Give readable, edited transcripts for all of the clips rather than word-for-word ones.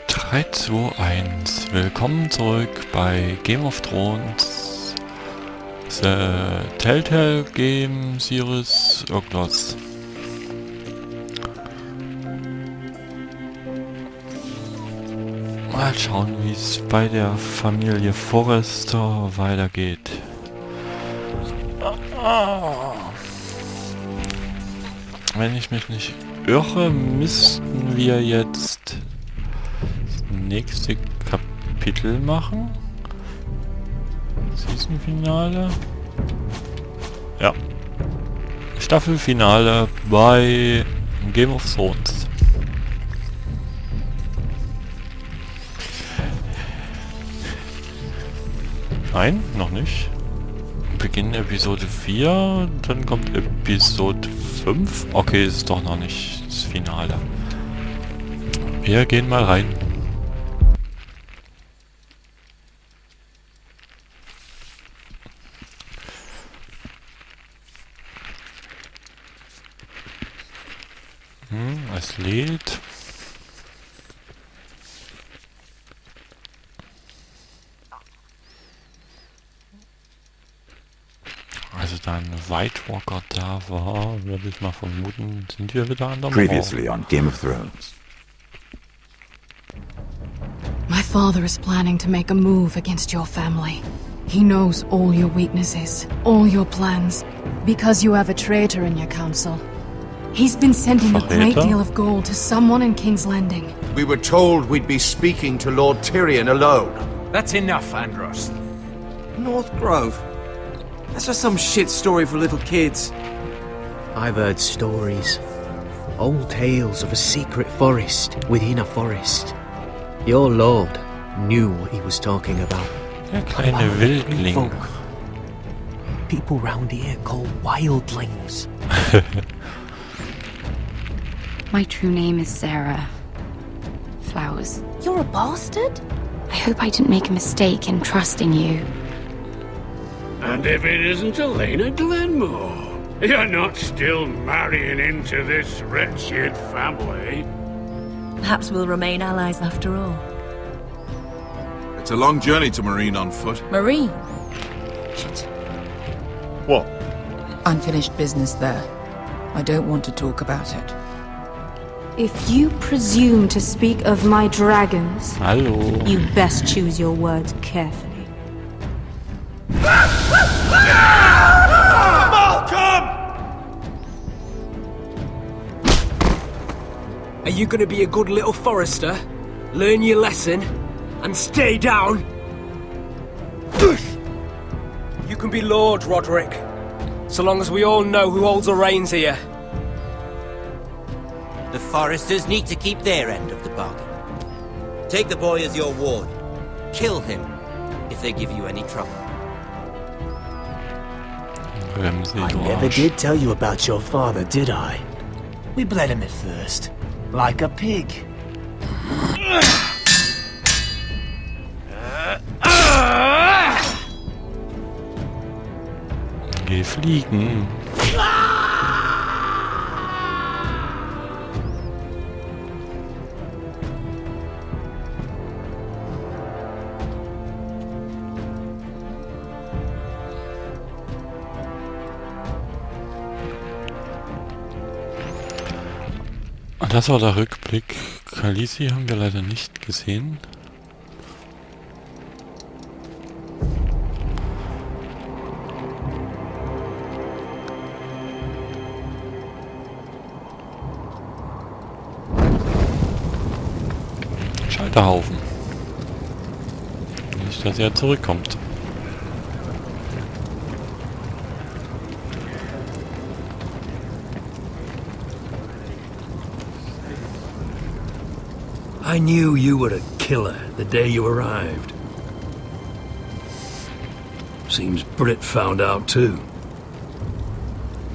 3, 2, 1. Willkommen zurück bei Game of Thrones. The Telltale Game Series irgendwas. Mal schauen, wie es bei der Familie Forrester weitergeht. Wenn ich mich nicht irre, müssten wir jetzt das nächste Kapitel machen. Season-Finale. Ja. Staffelfinale bei Game of Thrones. Nein, noch nicht. Beginn Episode 4, dann kommt Episode 5. Okay, ist doch noch nicht das Finale. Wir gehen mal rein. Es lädt. Also da ein White Walker da war, würde ich mal vermuten, sind wir wieder an der Mauer. Previously on Game of Thrones. My father is planning to make a move against your family. He knows all your weaknesses, all your plans, because you have a traitor in your council. He's been sending a great deal of gold to someone in King's Landing. We were told we'd be speaking to Lord Tyrion alone. That's enough, Andros. North Grove? That's just some shit story for little kids. I've heard stories. Old tales of a secret forest within a forest. Your lord knew what he was talking about. Der kleine Wildling. People round here call wildlings. My true name is Sarah Flowers. You're a bastard? I hope I didn't make a mistake in trusting you. And if it isn't Elena Glenmore, you're not still marrying into this wretched family. Perhaps we'll remain allies after all. It's a long journey to Marine on foot. Marine? Shit. What? Unfinished business there. I don't want to talk about it. If you presume to speak of my dragons, Hallo. you best choose your words carefully. Malcolm! Are you gonna be a good little forester? Learn your lesson? And stay down? You can be Lord, Roderick. So long as we all know who holds the reins here. The Foresters need to keep their end of the bargain. Take the boy as your ward. Kill him if they give you any trouble. I never did tell you about your father, did I? We bled him at first, like a pig. Geh fliegen. Und das war der Rückblick. Khaleesi haben wir leider nicht gesehen. Scheiterhaufen. Nicht, dass er zurückkommt. I knew you were a killer the day you arrived. Seems Brit found out too.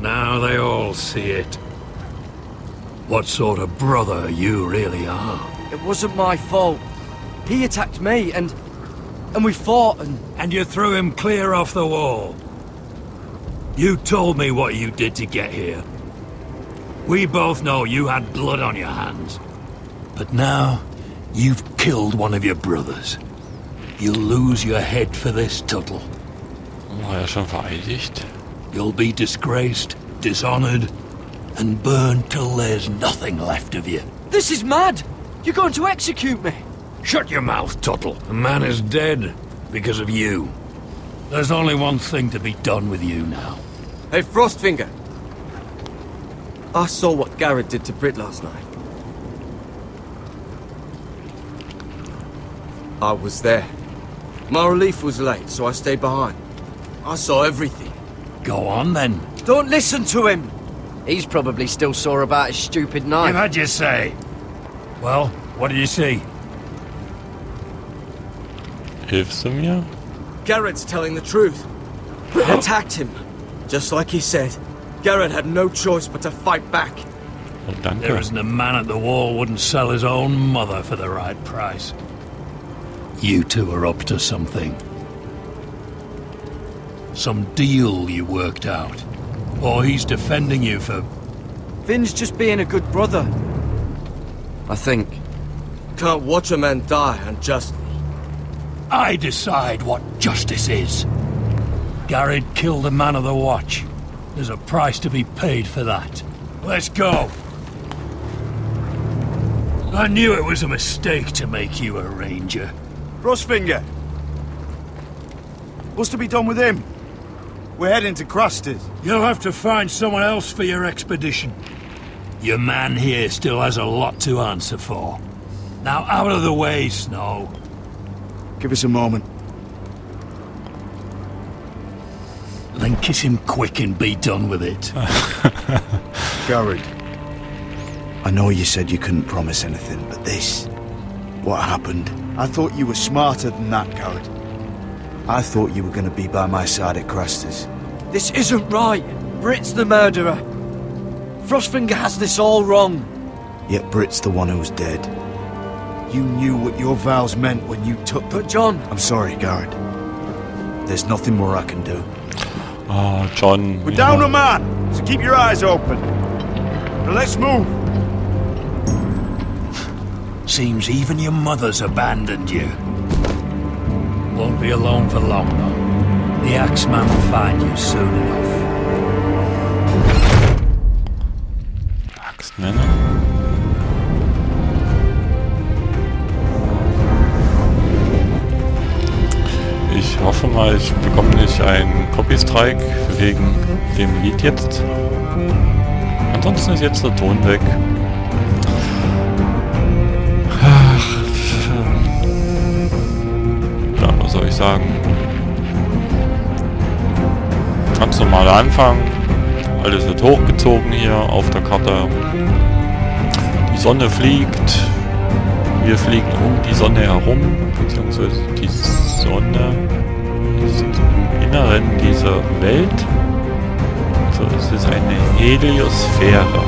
Now they all see it. What sort of brother you really are. It wasn't my fault. He attacked me and we fought and... And you threw him clear off the wall. You told me what you did to get here. We both know you had blood on your hands. But now, you've killed one of your brothers. You'll lose your head for this, Tuttle. War schon vereidigt? You'll be disgraced, dishonored, and burned till there's nothing left of you. This is mad! You're going to execute me! Shut your mouth, Tuttle. The man is dead because of you. There's only one thing to be done with you now. Hey, Frostfinger! I saw what Garrett did to Britt last night. I was there. My relief was late, so I stayed behind. I saw everything. Go on, then. Don't listen to him! He's probably still sore about his stupid knife. You've had your say. Well, what did you see? Hilfst du mir? Garrett's telling the truth. Britt attacked him. Just like he said. Garrett had no choice but to fight back. Oh, danke. There isn't a man at the wall wouldn't sell his own mother for the right price. You two are up to something. Some deal you worked out. Or he's defending you for... Finn's just being a good brother. I think. Can't watch a man die unjustly. I decide what justice is. Garrett killed a man of the watch. There's a price to be paid for that. Let's go. I knew it was a mistake to make you a ranger. Frostfinger! What's to be done with him? We're heading to Crusters. You'll have to find someone else for your expedition. Your man here still has a lot to answer for. Now out of the way, Snow. Give us a moment. Then kiss him quick and be done with it. Garrett, I know you said you couldn't promise anything, but this... what happened? I thought you were smarter than that, Garrett. I thought you were going to be by my side at Crusters. This isn't right. Britt's the murderer. Frostfinger has this all wrong. Yet Britt's the one who's dead. You knew what your vows meant when you took them. But John... I'm sorry, Garrett. There's nothing more I can do. Ah, John. We're down a man, so keep your eyes open. Now let's move. Seems even your mother's abandoned you. Won't be alone for long, though. The Axeman will find you soon enough. Axtmänner? Ich hoffe mal, ich bekomme nicht einen Copy-Strike wegen dem Lied jetzt. Ansonsten ist jetzt der Ton weg. Ja, was soll ich sagen? Ganz normaler Anfang. Alles wird hochgezogen hier auf der Karte. Die Sonne fliegt. Wir fliegen um die Sonne herum, beziehungsweise die Sonne ist im Inneren dieser Welt. So, es ist eine Heliosphäre.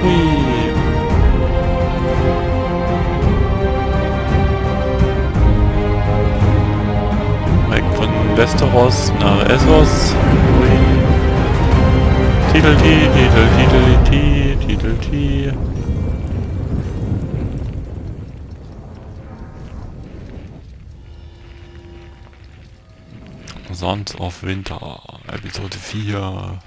Hui. Weg von Westeros nach Essos. Hui. Titel-T, Titel-T, Titel-T. Sons of Winter, Episode 4.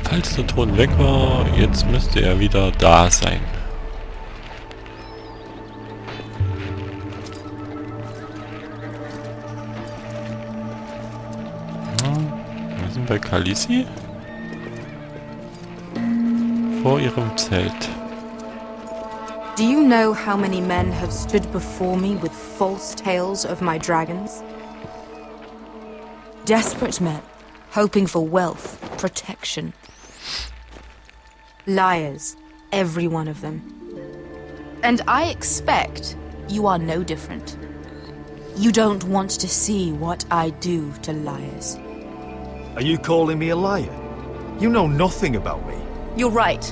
Falls der Ton weg war, jetzt müsste er wieder da sein. Wir sind bei Khaleesi. Vor ihrem Zelt. Do you know how many men have stood before me with false tales of my dragons? Desperate men, hoping for wealth, protection. Liars, every one of them. And I expect you are no different. You don't want to see what I do to liars. Are you calling me a liar? You know nothing about me. You're right.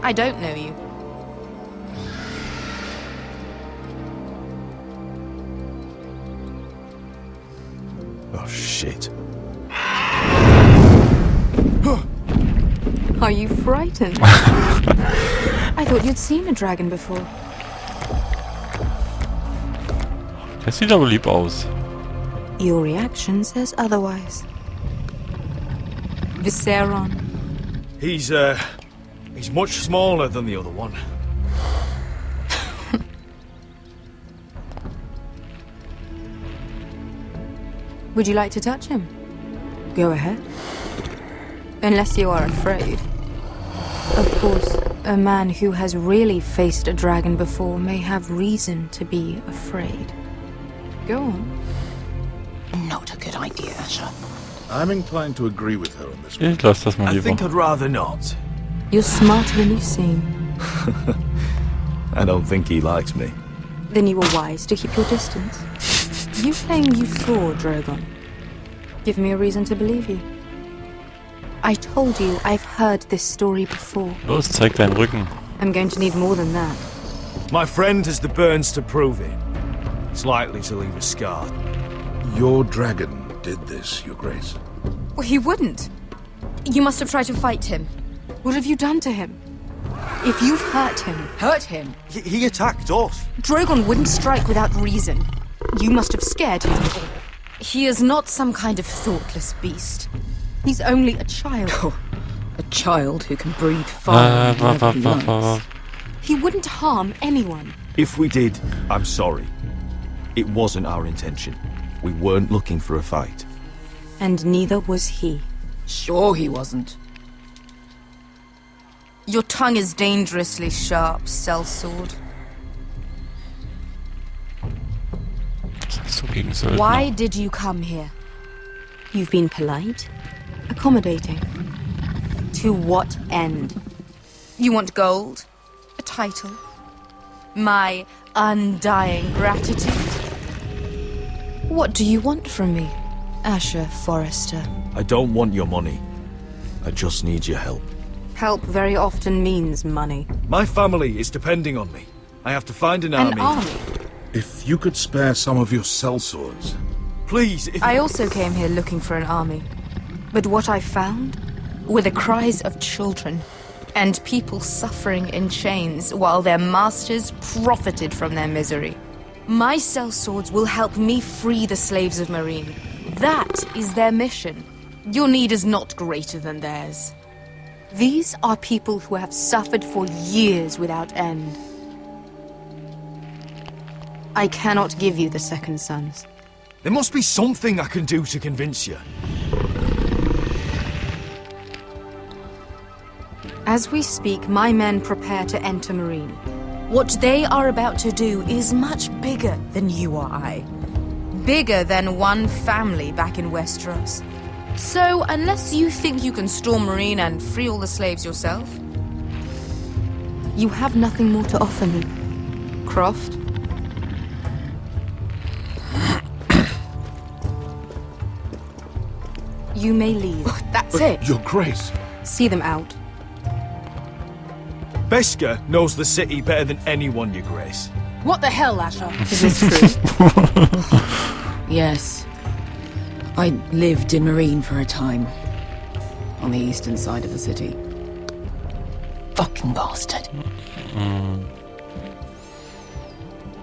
I don't know you. Oh, shit. Are you frightened? I thought you'd seen a dragon before. Das sieht aber lieb aus. Your reaction says otherwise. Viseron. He's much smaller than the other one. Would you like to touch him? Go ahead. Unless you are afraid. Of course, a man who has really faced a dragon before may have reason to be afraid. Go on. Not a good idea, Asher. I'm inclined to agree with her on this one. Ich lasse das mal I lieber. think I'd rather not. You're smarter than you seem. I don't think he likes me. Then you were wise to keep your distance. You claim you saw Drogon. Give me a reason to believe you. I told you I've heard this story before. Los, zeig deinen Rücken. I'm going to need more than that. My friend has the burns to prove it. It's likely to leave a scar. Your dragon did this, Your Grace. Well, he wouldn't. You must have tried to fight him. What have you done to him? If you've hurt him... Hurt him? He attacked us. Drogon wouldn't strike without reason. You must have scared him. He is not some kind of thoughtless beast. He's only a child. Oh, a child who can breathe fire whenever he likes. He wouldn't harm anyone. If we did, I'm sorry. It wasn't our intention. We weren't looking for a fight. And neither was he. Sure he wasn't. Your tongue is dangerously sharp, sellsword. So gegen Söldner. Why did you come here? You've been polite, accommodating. To what end? You want gold? A title? My undying gratitude? What do you want from me, Asher Forrester? I don't want your money. I just need your help. Help very often means money. My family is depending on me. I have to find an army. An army? If you could spare some of your sellswords. Please, if I also came here looking for an army. But what I found were the cries of children and people suffering in chains while their masters profited from their misery. My sellswords will help me free the slaves of Marine. That is their mission. Your need is not greater than theirs. These are people who have suffered for years without end. I cannot give you the second sons. there must be something I can do to convince you. As we speak, my men prepare to enter Marine. What they are about to do is much bigger than you or I. Bigger than one family back in Westeros. So, unless you think you can storm Marine and free all the slaves yourself, you have nothing more to offer me, Croft. You may leave. That's it. Your Grace. See them out. Beskar knows the city better than anyone, Your Grace. What the hell, Asher? Is this true? Yes. I lived in Marine for a time. On the eastern side of the city. Fucking bastard.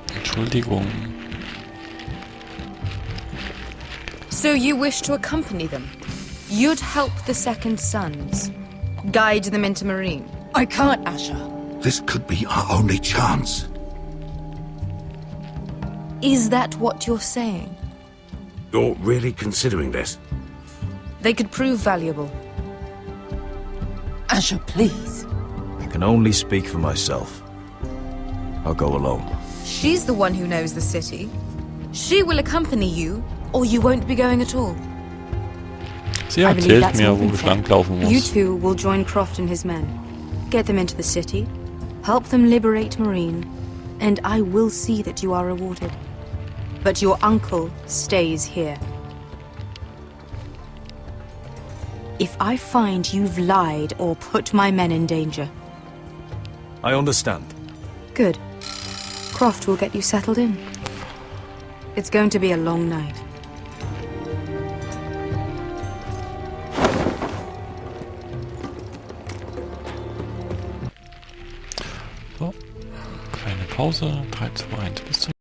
Entschuldigung. So you wish to accompany them? You'd help the second sons? Guide them into Marine? I can't, Asher. This could be our only chance. Is that what you're saying? You're really considering this? They could prove valuable. Asher, please. I can only speak for myself. I'll go alone. She's the one who knows the city. She will accompany you, or you won't be going at all. Sie I believe erzählt that's mir, wo moving ich forward. langlaufen You muss. two will join Croft and his men. Get them into the city, help them liberate Marine, and I will see that you are rewarded. But your uncle stays here. If I find you've lied or put my men in danger, I understand. good. Croft will get you settled in. It's going to be a long night. Pause. 3, 2, 1. Bis zum